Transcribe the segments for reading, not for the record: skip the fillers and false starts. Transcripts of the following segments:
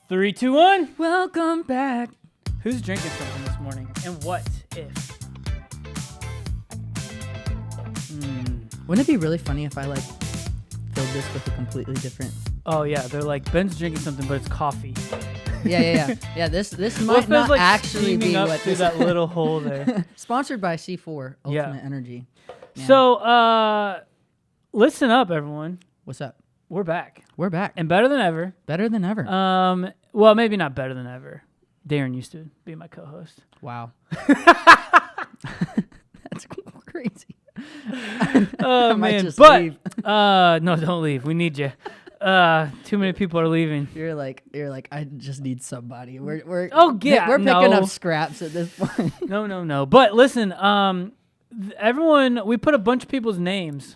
3, 2, 1. Welcome back. Who's drinking something this morning? And what if? Wouldn't it be really funny if I filled this with a completely different? Oh yeah, they're like, Ben's drinking something, but it's coffee. Yeah. This might not actually be up what through this that little hole there. Sponsored by C4 Ultimate Energy. Yeah. So, listen up, everyone. What's up? We're back. We're back. And better than ever. Better than ever. Well, maybe not better than ever. Darren used to be my co-host. Wow. That's crazy. Oh, man. Just but, leave. No, don't leave. We need you. Too many people are leaving. You're like, I just need somebody. We're picking up scraps at this point. No. But listen, everyone, we put a bunch of people's names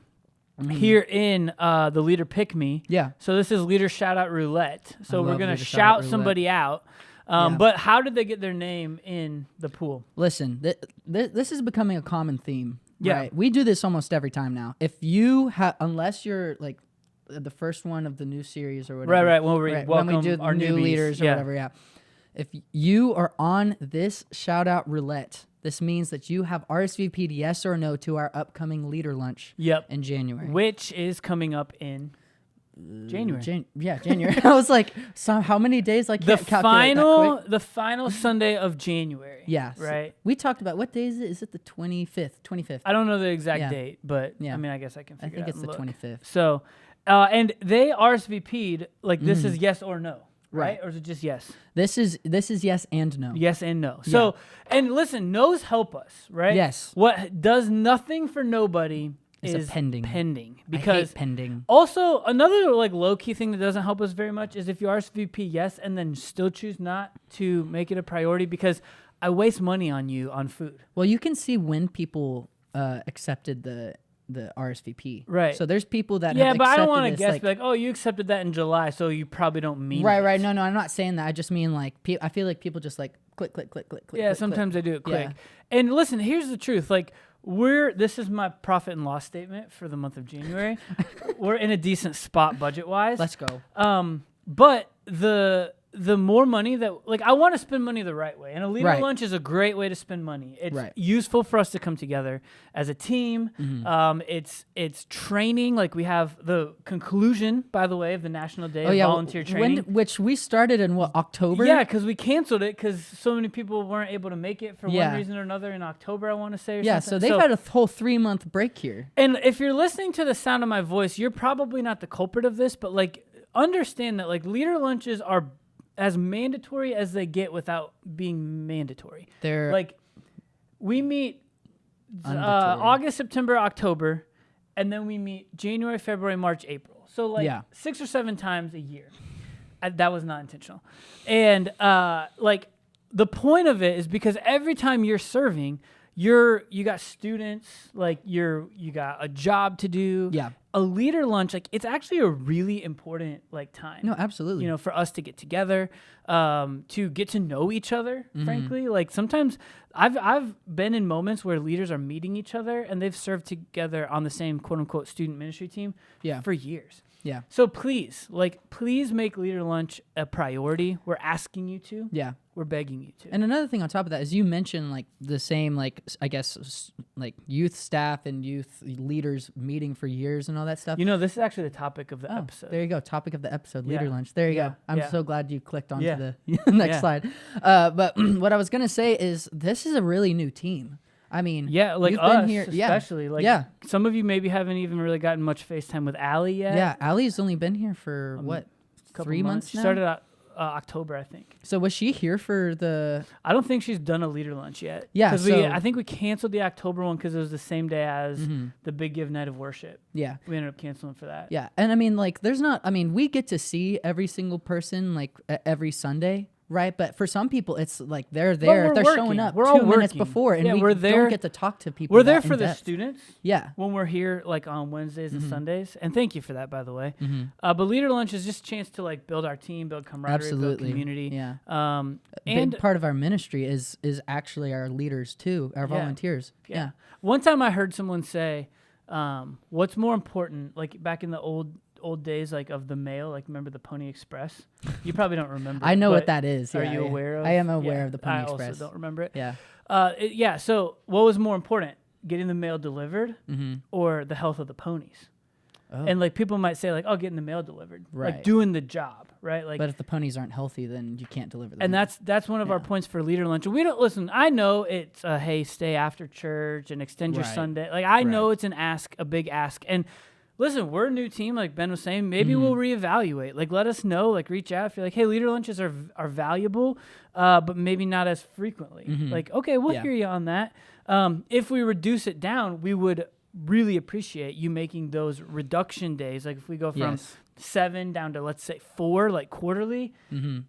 here in the Leader Pick Me. Yeah. So this is Leader Shout Out Roulette. So we're going to shout somebody out. But how did they get their name in the pool? Listen, this is becoming a common theme. Yeah. Right? We do this almost every time now. If you have, unless you're like the first one of the new series or whatever. Right. When we do our new newbies. leaders or whatever, yeah. If you are on this shout out roulette, this means that you have RSVP'd yes or no to our upcoming leader lunch in January. Which is coming up in January. January. I was like, so how many days? I can't calculate that quick. The final Sunday of January. Yeah. Right. So we talked about, what day is it? Is it the 25th? I don't know the exact date, but I mean, I guess I can figure it out. I think it's the 25th. So, and they RSVP'd, like this is yes or no. Right? Or is it just yes? This is yes and no. Yes and no. So, and listen, no's help us, right? Yes. What does nothing for nobody is pending. Because I hate pending. Also, another like low-key thing that doesn't help us very much is if you RSVP yes and then still choose not to make it a priority, because I waste money on you on food. Well, you can see when people accepted the RSVP. Right. So there's people that but have I don't want to guess like, oh, you accepted that in July, so you probably don't mean it. Right. No, I'm not saying that. I just mean like I feel like people just like click. Yeah, sometimes they do it quick. Yeah. And listen, here's the truth. Like this is my profit and loss statement for the month of January. We're in a decent spot budget-wise. Let's go. But the more money that, like, I want to spend money the right way. And a leader lunch is a great way to spend money. It's useful for us to come together as a team. Mm-hmm. It's training. Like, we have the conclusion, by the way, of the National Day of Volunteer Training. Which we started in, October? Yeah, because we canceled it because so many people weren't able to make it for one reason or another in October, I want to say, or something. So they've had a whole 3-month break here. And if you're listening to the sound of my voice, you're probably not the culprit of this, but, like, understand that, like, leader lunches are as mandatory as they get without being mandatory. They're like, we meet August, September, October, and then we meet January, February, March, April. So like 6 or 7 times a year. That was not intentional. And like the point of it is because every time you're serving, you got students, like you got a job to do. Yeah. A leader lunch, like it's actually a really important like time. No, absolutely. You know, for us to get together, to get to know each other, frankly. Like sometimes I've been in moments where leaders are meeting each other and they've served together on the same quote unquote student ministry team for years. Yeah. So please make leader lunch a priority. We're asking you to. Yeah. We're begging you to. And another thing on top of that is you mentioned like the same, like, I guess, like youth staff and youth leaders meeting for years and all that stuff. You know, this is actually the topic of the episode. There you go. Topic of the episode, leader lunch. There you go. I'm so glad you clicked onto the next slide. But what I was going to say is this is a really new team. I mean, like you've us, been here, especially. Like, some of you maybe haven't even really gotten much FaceTime with Allie yet. Yeah, Allie's only been here for what, 3 months now? She started out October, I think. So was she here for the? I don't think she's done a leader lunch yet. Yeah, because I think we canceled the October one because it was the same day as the Big Give Night of Worship. Yeah, we ended up canceling for that. Yeah, and I mean, like, we get to see every single person like every Sunday. Right, but for some people, it's like they're there, they're showing up 2 minutes before, and we don't get to talk to people. We're there for the students. Yeah, when we're here, like on Wednesdays and Sundays, and thank you for that, by the way. But leader lunch is just a chance to like build our team, build camaraderie, build community. Yeah, and big part of our ministry is actually our leaders too, our volunteers. Yeah. One time I heard someone say, "What's more important?" Like back in the old days like of the mail, like remember the Pony Express? You probably don't remember. I know what that is. Are you aware of? I am aware of the Pony Express. I also don't remember it. Yeah. So what was more important, getting the mail delivered or the health of the ponies? Oh. And like people might say like, oh, getting the mail delivered, like doing the job, right? Like, but if the ponies aren't healthy, then you can't deliver them. And that's one of our points for leader lunch. We don't listen. I know it's hey, stay after church and extend your Sunday. Like I know it's a big ask. And listen, we're a new team, like Ben was saying. Maybe we'll reevaluate. Like let us know. Like reach out if you're like, hey, leader lunches are valuable, but maybe not as frequently. Like okay, we'll hear you on that. If we reduce it down, we would really appreciate you making those reduction days. Like if we go from 7 down to let's say 4, like quarterly,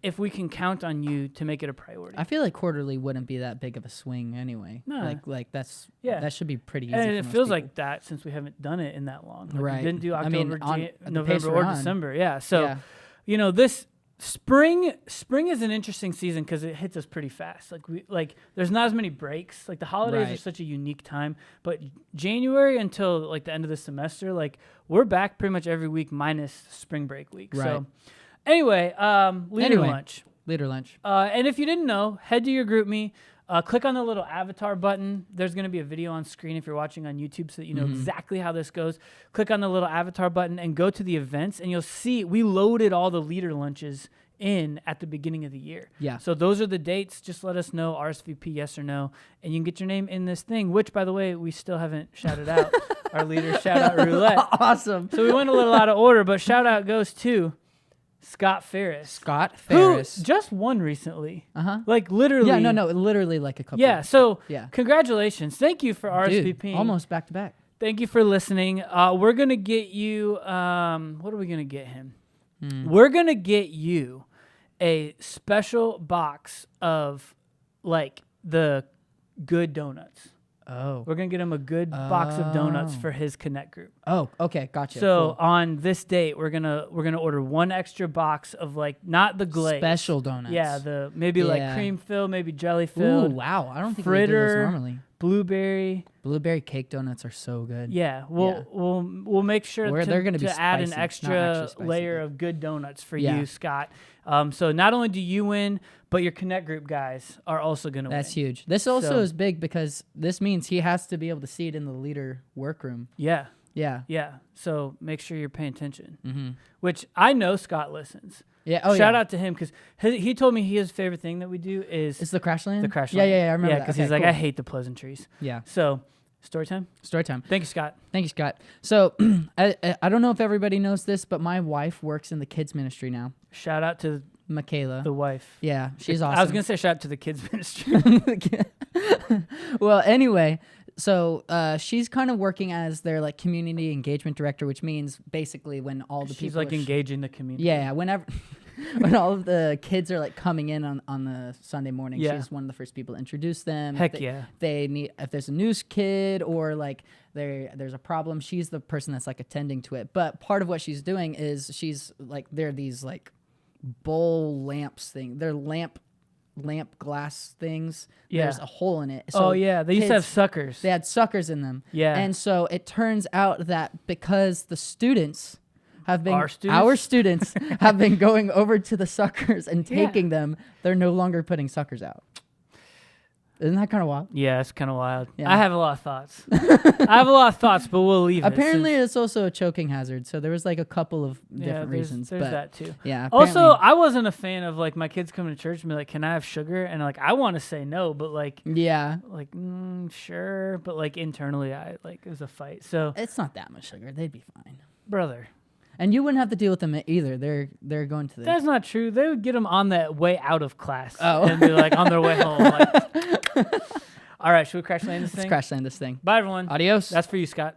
if we can count on you to make it a priority. I feel like quarterly wouldn't be that big of a swing anyway. No. Like that's that should be pretty easy. And it feels people. like that since we haven't done it in that long. Like right. We didn't do October, November, or December. So this spring is an interesting season because it hits us pretty fast. Like there's not as many breaks. Like the holidays are such a unique time, but January until like the end of the semester, like we're back pretty much every week minus spring break week. Right. So anyway, leader lunch. And if you didn't know, head to your GroupMe. Click on the little avatar button. There's going to be a video on screen if you're watching on YouTube so that you know exactly how this goes. Click on the little avatar button and go to the events, and you'll see we loaded all the leader lunches in at the beginning of the year. Yeah. So those are the dates. Just let us know, RSVP, yes or no, and you can get your name in this thing, which, by the way, we still haven't shouted out. Our leader shout-out roulette. Awesome. So we went a little out of order, but shout-out goes to Scott Ferris. Who just won recently. Like literally. Yeah, no, literally like a couple. Yeah, so congratulations. Thank you for RSVPing. Dude, almost back to back. Thank you for listening. We're going to get you, what are we going to get him? We're going to get you a special box of like the good donuts. Oh. We're going to get him a good box of donuts for his Connect group. Oh, okay, gotcha. So on this date, we're going to order one extra box of like not the glaze. Special donuts. Yeah, the maybe like cream filled, maybe jelly filled. Ooh, wow. I don't think we do those normally. Blueberry cake donuts are so good. Yeah, we'll make sure to add an extra layer of good donuts for you, Scott. So not only do you win, but your Connect group guys are also going to win. That's huge. This also is big because this means he has to be able to see it in the leader workroom. Yeah. So make sure you're paying attention. Which I know Scott listens. Yeah. Oh, shout out to him because he told me his favorite thing that we do is the crash land. The crash land. Yeah. I remember that. Because he's like, I hate the pleasantries. Yeah. So Storytime. Thank you, Scott. So I don't know if everybody knows this, but my wife works in the kids ministry now. Shout out to Michaela, the wife. Yeah, she's awesome. I was gonna say shout out to the kids ministry. Well, anyway. So she's kind of working as their like community engagement director, which means basically when all the people she's like engaging the community. Yeah, whenever when all of the kids are like coming in on the Sunday morning, she's one of the first people to introduce them. Heck if there's a news kid or like there's a problem, she's the person that's like attending to it. But part of what she's doing is there are these like bowl lamps thing. They're lamp glass things. There's a hole in it. So they used to have suckers. They had suckers in them. Yeah. And so it turns out that because the students have been our students have been going over to the suckers and taking them, they're no longer putting suckers out. Isn't that kind of wild? Yeah, it's kind of wild. Yeah. I have a lot of thoughts. But we'll leave it. Apparently, it's also a choking hazard. So there was like a couple of different reasons. There's that too. Yeah. Also, I wasn't a fan of like my kids coming to church and be like, "Can I have sugar?" And like, I want to say no, but like, sure. But like internally, it was a fight. So it's not that much sugar. They'd be fine, brother. And you wouldn't have to deal with them either. They're going to. That's not true. They would get them on that way out of class. And be like on their way home. Like, all right, should we crash land this thing? Let's crash land this thing. Bye, everyone. Adios. That's for you, Scott.